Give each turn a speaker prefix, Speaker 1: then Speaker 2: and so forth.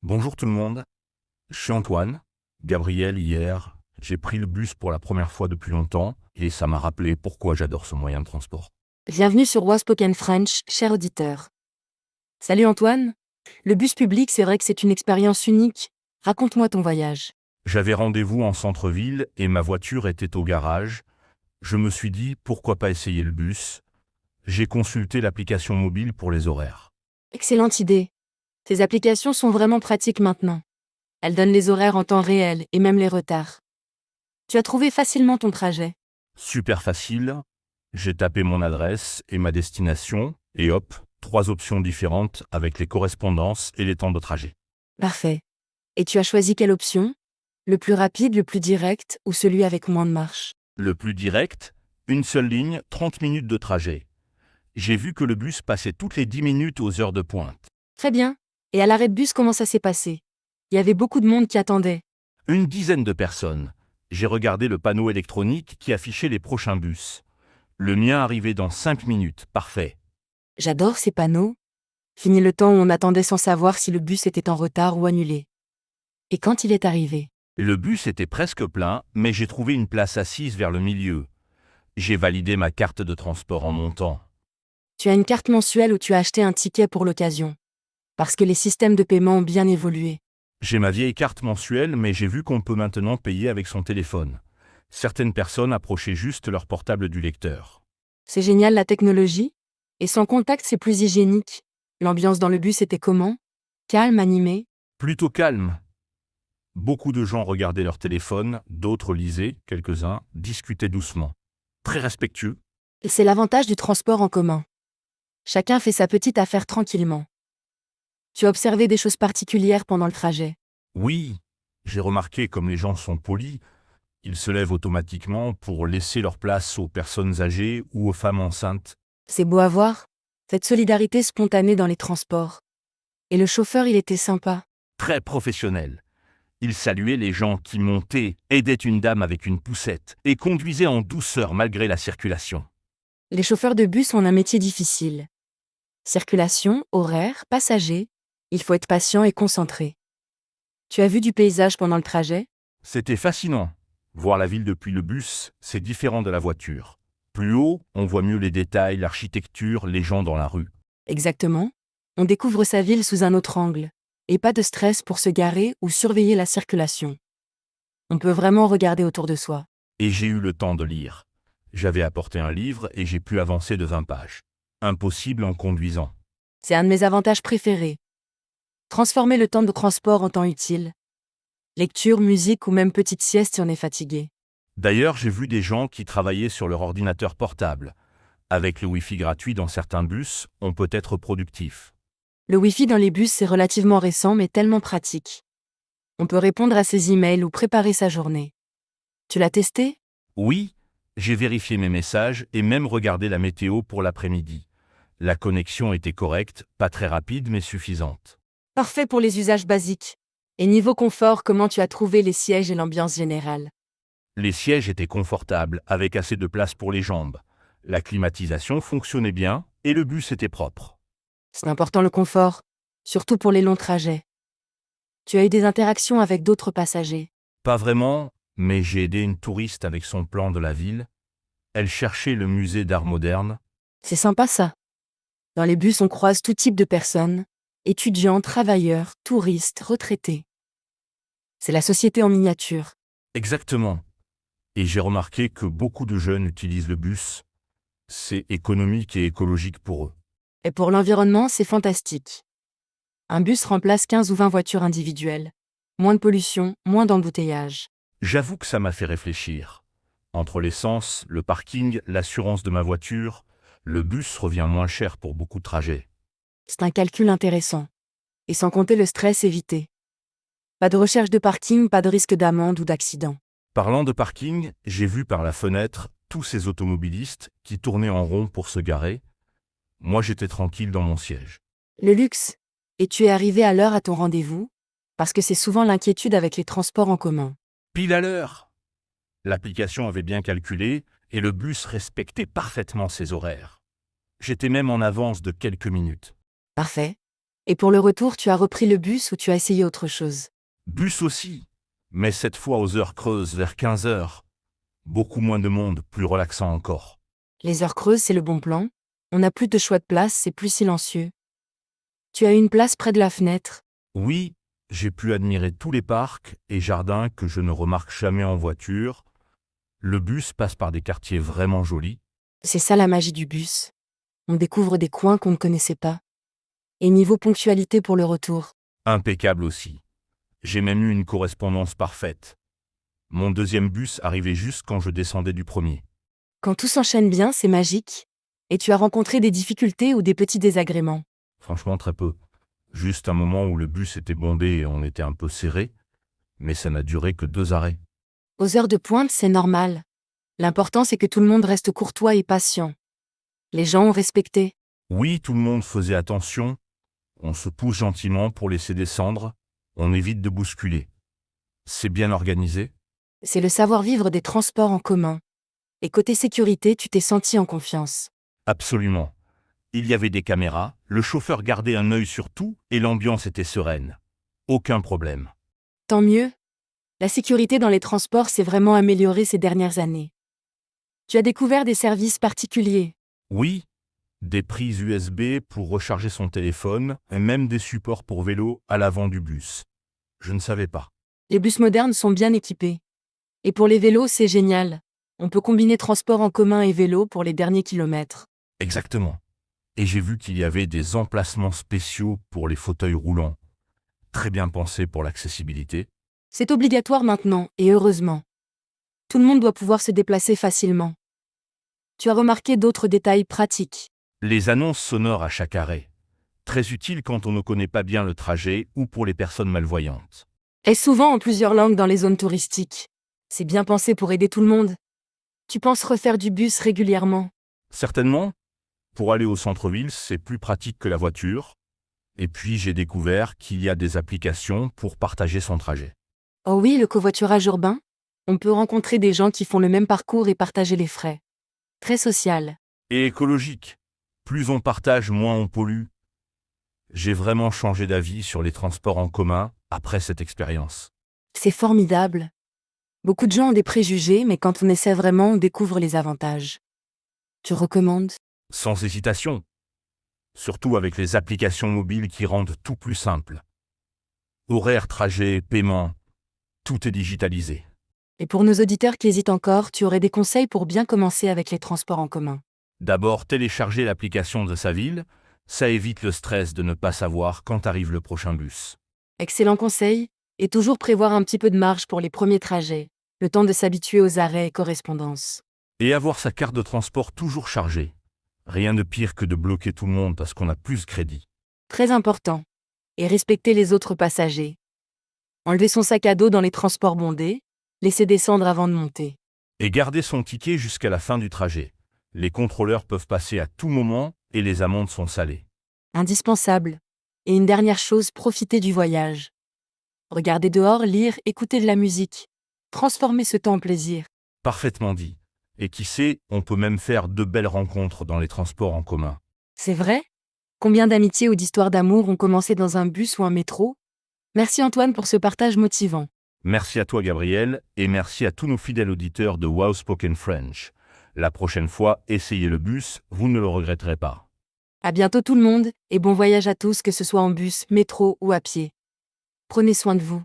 Speaker 1: Bonjour tout le monde, je suis Antoine. Gabriel, hier, j'ai pris le bus pour la première fois depuis longtemps et ça m'a rappelé pourquoi j'adore ce moyen de transport.
Speaker 2: Bienvenue sur Spoken French, cher auditeur. Salut Antoine. Le bus public, c'est vrai que c'est une expérience unique. Raconte-moi ton voyage.
Speaker 1: J'avais rendez-vous en centre-ville et ma voiture était au garage. Je me suis dit pourquoi pas essayer le bus. J'ai consulté l'application mobile pour les horaires.
Speaker 2: Excellente idée. Ces applications sont vraiment pratiques maintenant. Elles donnent les horaires en temps réel et même les retards. Tu as trouvé facilement ton trajet.
Speaker 1: Super facile, j'ai tapé mon adresse et ma destination et hop, 3 options différentes avec les correspondances et les temps de trajet.
Speaker 2: Parfait. Et tu as choisi quelle option? Le plus rapide, le plus direct ou celui avec moins de marche?
Speaker 1: Le plus direct, une seule ligne, 30 minutes de trajet. J'ai vu que le bus passait toutes les 10 minutes aux heures de pointe.
Speaker 2: Très bien. Et à l'arrêt de bus, comment ça s'est passé? Il y avait beaucoup de monde qui attendait.
Speaker 1: Une dizaine de personnes. J'ai regardé le panneau électronique qui affichait les prochains bus. Le mien arrivait dans 5 minutes, parfait.
Speaker 2: J'adore ces panneaux. Fini le temps où on attendait sans savoir si le bus était en retard ou annulé. Et quand il est arrivé?
Speaker 1: Le bus était presque plein, mais j'ai trouvé une place assise vers le milieu. J'ai validé ma carte de transport en montant.
Speaker 2: Tu as une carte mensuelle ou tu as acheté un ticket pour l'occasion? Parce que les systèmes de paiement ont bien évolué.
Speaker 1: J'ai ma vieille carte mensuelle, mais j'ai vu qu'on peut maintenant payer avec son téléphone. Certaines personnes approchaient juste leur portable du lecteur.
Speaker 2: C'est génial la technologie. Et sans contact, c'est plus hygiénique. L'ambiance dans le bus était comment? Calme, animée?
Speaker 1: Plutôt calme. Beaucoup de gens regardaient leur téléphone, d'autres lisaient, quelques-uns discutaient doucement. Très respectueux.
Speaker 2: Et c'est l'avantage du transport en commun. Chacun fait sa petite affaire tranquillement. Tu as observé des choses particulières pendant le trajet.
Speaker 1: Oui, j'ai remarqué comme les gens sont polis, ils se lèvent automatiquement pour laisser leur place aux personnes âgées ou aux femmes enceintes.
Speaker 2: C'est beau à voir. Cette solidarité spontanée dans les transports. Et le chauffeur, il était sympa.
Speaker 1: Très professionnels. Ils saluaient les gens qui montaient, aidaient une dame avec une poussette et conduisaient en douceur malgré la circulation.
Speaker 2: Les chauffeurs de bus ont un métier difficile. Circulation, horaire, passagers. Il faut être patient et concentré. Tu as vu du paysage pendant le trajet?
Speaker 1: C'était fascinant. Voir la ville depuis le bus, c'est différent de la voiture. Plus haut, on voit mieux les détails, l'architecture, les gens dans la rue.
Speaker 2: Exactement. On découvre sa ville sous un autre angle. Et pas de stress pour se garer ou surveiller la circulation. On peut vraiment regarder autour de soi.
Speaker 1: Et j'ai eu le temps de lire. J'avais apporté un livre et j'ai pu avancer de 20 pages. Impossible en conduisant.
Speaker 2: C'est un de mes avantages préférés. Transformer le temps de transport en temps utile. Lecture, musique ou même petite sieste si on est fatigué.
Speaker 1: D'ailleurs, j'ai vu des gens qui travaillaient sur leur ordinateur portable. Avec le Wi-Fi gratuit dans certains bus, on peut être productif.
Speaker 2: Le Wi-Fi dans les bus, c'est relativement récent mais tellement pratique. On peut répondre à ses emails ou préparer sa journée. Tu l'as testé?
Speaker 1: Oui, j'ai vérifié mes messages et même regardé la météo pour l'après-midi. La connexion était correcte, pas très rapide mais suffisante.
Speaker 2: Parfait pour les usages basiques. Et niveau confort, comment tu as trouvé les sièges et l'ambiance générale?
Speaker 1: Les sièges étaient confortables, avec assez de place pour les jambes. La climatisation fonctionnait bien et le bus était propre.
Speaker 2: C'est important le confort, surtout pour les longs trajets. Tu as eu des interactions avec d'autres passagers.
Speaker 1: Pas vraiment, mais j'ai aidé une touriste avec son plan de la ville. Elle cherchait le musée d'art moderne.
Speaker 2: C'est sympa ça. Dans les bus, on croise tout type de personnes. Étudiants, travailleurs, touristes, retraités. C'est la société en miniature.
Speaker 1: Exactement. Et j'ai remarqué que beaucoup de jeunes utilisent le bus. C'est économique et écologique pour eux.
Speaker 2: Et pour l'environnement, c'est fantastique. Un bus remplace 15 ou 20 voitures individuelles. Moins de pollution, moins d'embouteillage.
Speaker 1: J'avoue que ça m'a fait réfléchir. Entre l'essence, le parking, l'assurance de ma voiture, le bus revient moins cher pour beaucoup de trajets.
Speaker 2: C'est un calcul intéressant. Et sans compter le stress évité. Pas de recherche de parking, pas de risque d'amende ou d'accident.
Speaker 1: Parlant de parking, j'ai vu par la fenêtre tous ces automobilistes qui tournaient en rond pour se garer. Moi, j'étais tranquille dans mon siège.
Speaker 2: Le luxe. Et tu es arrivé à l'heure à ton rendez-vous? Parce que c'est souvent l'inquiétude avec les transports en commun.
Speaker 1: Pile à l'heure. L'application avait bien calculé et le bus respectait parfaitement ses horaires. J'étais même en avance de quelques minutes.
Speaker 2: Parfait. Et pour le retour, tu as repris le bus ou tu as essayé autre chose?
Speaker 1: Bus aussi, mais cette fois aux heures creuses vers 15 heures. Beaucoup moins de monde, plus relaxant encore.
Speaker 2: Les heures creuses, c'est le bon plan. On n'a plus de choix de place, c'est plus silencieux. Tu as une place près de la fenêtre.
Speaker 1: Oui, j'ai pu admirer tous les parcs et jardins que je ne remarque jamais en voiture. Le bus passe par des quartiers vraiment jolis.
Speaker 2: C'est ça la magie du bus. On découvre des coins qu'on ne connaissait pas. Et niveau ponctualité pour le retour.
Speaker 1: Impeccable aussi. J'ai même eu une correspondance parfaite. Mon deuxième bus arrivait juste quand je descendais du premier.
Speaker 2: Quand tout s'enchaîne bien, c'est magique. Et tu as rencontré des difficultés ou des petits désagréments.
Speaker 1: Franchement, très peu. Juste un moment où le bus était bondé et on était un peu serré, mais ça n'a duré que 2 arrêts.
Speaker 2: Aux heures de pointe, c'est normal. L'important, c'est que tout le monde reste courtois et patient. Les gens ont respecté.
Speaker 1: Oui, tout le monde faisait attention. On se pousse gentiment pour laisser descendre. On évite de bousculer. C'est bien organisé.
Speaker 2: C'est le savoir-vivre des transports en commun. Et côté sécurité, tu t'es senti en confiance.
Speaker 1: Absolument. Il y avait des caméras, le chauffeur gardait un œil sur tout et l'ambiance était sereine. Aucun problème.
Speaker 2: Tant mieux. La sécurité dans les transports s'est vraiment améliorée ces dernières années. Tu as découvert des services particuliers.
Speaker 1: Oui, des prises USB pour recharger son téléphone et même des supports pour vélo à l'avant du bus. Je ne savais pas.
Speaker 2: Les bus modernes sont bien équipés. Et pour les vélos, c'est génial. On peut combiner transport en commun et vélo pour les derniers kilomètres.
Speaker 1: Exactement. Et j'ai vu qu'il y avait des emplacements spéciaux pour les fauteuils roulants. Très bien pensés pour l'accessibilité.
Speaker 2: C'est obligatoire maintenant, et heureusement. Tout le monde doit pouvoir se déplacer facilement. Tu as remarqué d'autres détails pratiques.
Speaker 1: Les annonces sonores à chaque arrêt. Très utiles quand on ne connaît pas bien le trajet ou pour les personnes malvoyantes.
Speaker 2: Et souvent en plusieurs langues dans les zones touristiques. C'est bien pensé pour aider tout le monde. Tu penses refaire du bus régulièrement?
Speaker 1: Certainement, pour aller au centre-ville, c'est plus pratique que la voiture. Et puis j'ai découvert qu'il y a des applications pour partager son trajet.
Speaker 2: Oh oui, le covoiturage urbain? On peut rencontrer des gens qui font le même parcours et partager les frais. Très social.
Speaker 1: Et écologique. Plus on partage, moins on pollue. J'ai vraiment changé d'avis sur les transports en commun après cette expérience.
Speaker 2: C'est formidable. Beaucoup de gens ont des préjugés, mais quand on essaie vraiment, on découvre les avantages. Tu recommandes?
Speaker 1: Sans hésitation. Surtout avec les applications mobiles qui rendent tout plus simple. Horaires, trajets, paiement, tout est digitalisé.
Speaker 2: Et pour nos auditeurs qui hésitent encore, tu aurais des conseils pour bien commencer avec les transports en commun?
Speaker 1: D'abord, télécharger l'application de sa ville, ça évite le stress de ne pas savoir quand arrive le prochain bus.
Speaker 2: Excellent conseil, et toujours prévoir un petit peu de marge pour les premiers trajets, le temps de s'habituer aux arrêts et correspondances.
Speaker 1: Et avoir sa carte de transport toujours chargée. Rien de pire que de bloquer tout le monde parce qu'on a plus de crédit.
Speaker 2: Très important. Et respecter les autres passagers. Enlever son sac à dos dans les transports bondés, laisser descendre avant de monter.
Speaker 1: Et garder son ticket jusqu'à la fin du trajet. Les contrôleurs peuvent passer à tout moment et les amendes sont salées.
Speaker 2: Indispensable. Et une dernière chose, profiter du voyage. Regarder dehors, lire, écouter de la musique. Transformer ce temps en plaisir.
Speaker 1: Parfaitement dit. Et qui sait, on peut même faire de belles rencontres dans les transports en commun.
Speaker 2: C'est vrai? Combien d'amitiés ou d'histoires d'amour ont commencé dans un bus ou un métro? Merci Antoine pour ce partage motivant.
Speaker 1: Merci à toi Gabriel, et merci à tous nos fidèles auditeurs de Wow Spoken French. La prochaine fois, essayez le bus, vous ne le regretterez pas.
Speaker 2: À bientôt tout le monde, et bon voyage à tous que ce soit en bus, métro ou à pied. Prenez soin de vous.